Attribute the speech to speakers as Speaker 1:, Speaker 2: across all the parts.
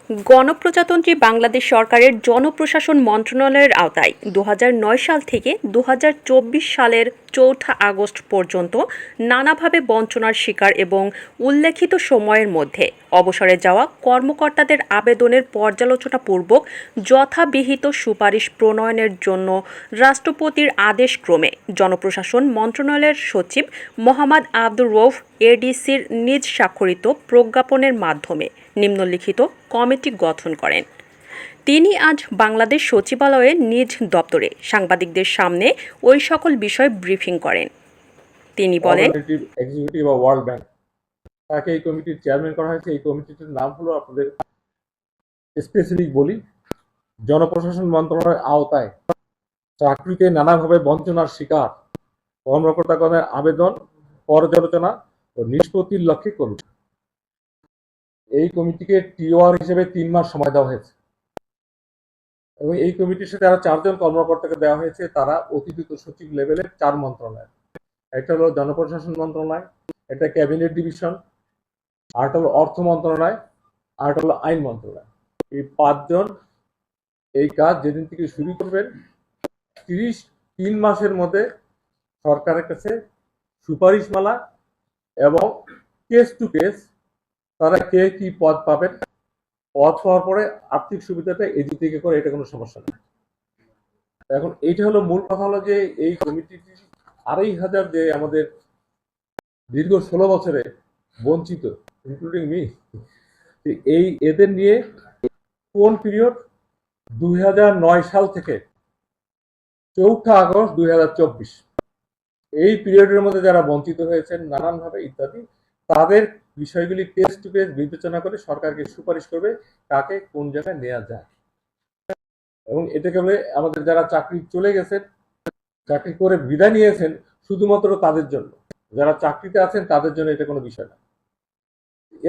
Speaker 1: গণপ্রজাতন্ত্রী বাংলাদেশ সরকারের জনপ্রশাসন মন্ত্রণালয়ের আওতায় ২০০৯ সাল থেকে ২০২৪ সালের ৪ আগস্ট পর্যন্ত নানাভাবে বঞ্চনার শিকার এবং উল্লেখিত সময়ের মধ্যে অবসরে যাওয়া কর্মকর্তাদের আবেদনের পর্যালোচনাপূর্বক যথাবিহিত সুপারিশ প্রণয়নের জন্য রাষ্ট্রপতির আদেশক্রমে জনপ্রশাসন মন্ত্রণালয়ের সচিব মোহাম্মদ আব্দুর রউফ এডিসির নিজ স্বাক্ষরিত প্রজ্ঞাপনের মাধ্যমে নিম্নলিখিত কমিটি গঠন করেন। তিনি আজ বাংলাদেশ সচিবালয়ে নিজ দপ্তরে সাংবাদিকদের সামনে ওই সকল বিষয় ব্রিফিং করেন। তিনি বলেন,
Speaker 2: এক্সিকিউটিভ অফ ওয়ার্ল্ড ব্যাংক তাকে এই কমিটির চেয়ারম্যান করা হয়েছে। এই কমিটিটির নাম হলো, আপনাদের স্পেসিফিক বলি, জনপ্রশাসন মন্ত্রণালয়ের আওতায় চাকরিতে নানাভাবে বঞ্চনার শিকার কর্মকর্তাগণের আবেদন পর্যালোচনা ও নিষ্পত্তির লক্ষ্যে কমিটি। এই কমিটিকে টিওআর হিসেবে ৩ মাস সময় দেওয়া হয়েছে এবং এই কমিটির সাথে আরো 4 জন কর্মকর্তাকে দেওয়া হয়েছে। তারা অতিরিক্ত সচিব লেভেলের 4 মন্ত্রণালয়। একটা হলো জনপ্রশাসন মন্ত্রণালয়, একটা ক্যাবিনেট ডিভিশন, আরেকটা হলো অর্থ মন্ত্রণালয়, আরেকটা হলো আইন মন্ত্রণালয়। এই 5 জন এই কাজ যেদিন থেকে শুরু করবেন 3 মাসের মধ্যে সরকারের কাছে সুপারিশমালা এবং কেস টু কেস তারা কে কি পদ পাবেন, পদ পাওয়ার পরে আর্থিক সুবিধাটা এদিক থেকে করে, এটা কোনো সমস্যা নেই। এখন এইটা হলো মূল কথা, হলো যে এই কমিটিটি ২,৫০০ যে আমাদের দীর্ঘ 16 বছরে বঞ্চিত, ইনক্লুডিং মি, এই এদের নিয়ে কোন পিরিয়ড ২০০৯ সাল থেকে ৪ আগস্ট ২০২৪ এই পিরিয়ডের মধ্যে যারা বঞ্চিত হয়েছেন নানানভাবে ইত্যাদি, তাদের বিষয়গুলি কেস টু কেস বিবেচনা করে সরকারকে সুপারিশ করবে কাকে কোন জায়গায় নেওয়া যায়। এবং এটাকে বলে আমাদের যারা চাকরি চলে গেছেন, চাকরি করে বিদায় নিয়েছেন, শুধুমাত্র তাদের জন্য, যারা চাকরিতে আছেন তাদের জন্য এটা কোনো বিষয় না।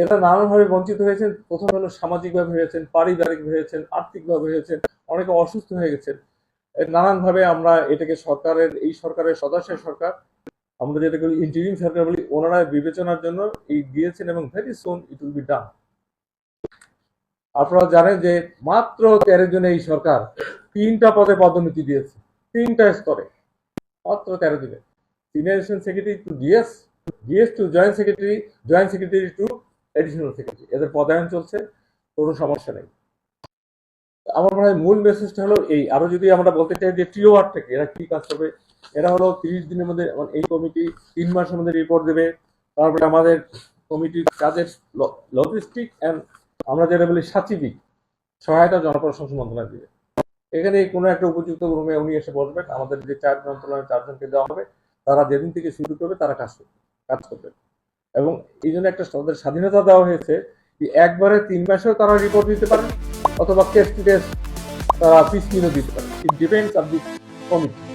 Speaker 2: এরা নানানভাবে বঞ্চিত হয়েছেন। প্রথম হলো সামাজিকভাবে হয়েছেন, পারিবারিকভাবে হয়েছেন, আর্থিকভাবে হয়েছেন, অনেকে অসুস্থ হয়ে গেছেন। নানানভাবে আমরা এটাকে এই সরকারের সদস্য সরকার, আমরা যেটাকে ইন্টারিম সরকার বলি, ওনারা বিবেচনার জন্য এই দিয়েছেন এবং very soon it will be done. আপনারা জানেন যে মাত্র 13 জনে এই সরকার 3টা পদে পদোন্নতি দিয়েছে, 3টা স্তরে, মাত্র 13 দিনে। Senior assistant secretary to DS, DS to joint secretary, joint secretary to additional secretary, এদের পদায়ন চলছে, কোনো সমস্যা নেই। আমার মনে হয় মূল মেসেজটা হলো এই। আরো যদি আমরা বলতে চাই যে টিওআর থেকে এরা কি কাজ করবে, এরা হলো 30 দিনের মধ্যে, এই কমিটি 3 মাসের মধ্যে রিপোর্ট দেবে। তারপরে আমাদের কমিটির কাজের লজিস্টিক অ্যান্ড আমরা যেটা বলি সাচিবিক সহায়তা জনপ্রশাসন মন্ত্রণালয় দিবে। এখানে কোনো একটা উপযুক্ত রুমে উনি এসে বসবেন, আমাদের যে 4 মন্ত্রণালয়ের 4 জনকে দেওয়া হবে, তারা যেদিন থেকে শুরু করবে তারা কাজ করবেন। এবং এই জন্য একটা তাদের স্বাধীনতা দেওয়া হয়েছে যে একবারে 3 মাসেও তারা রিপোর্ট দিতে পারেন, অথবা কেস টু কেস তারা পিস দিতে পারেন। It depends on the committee.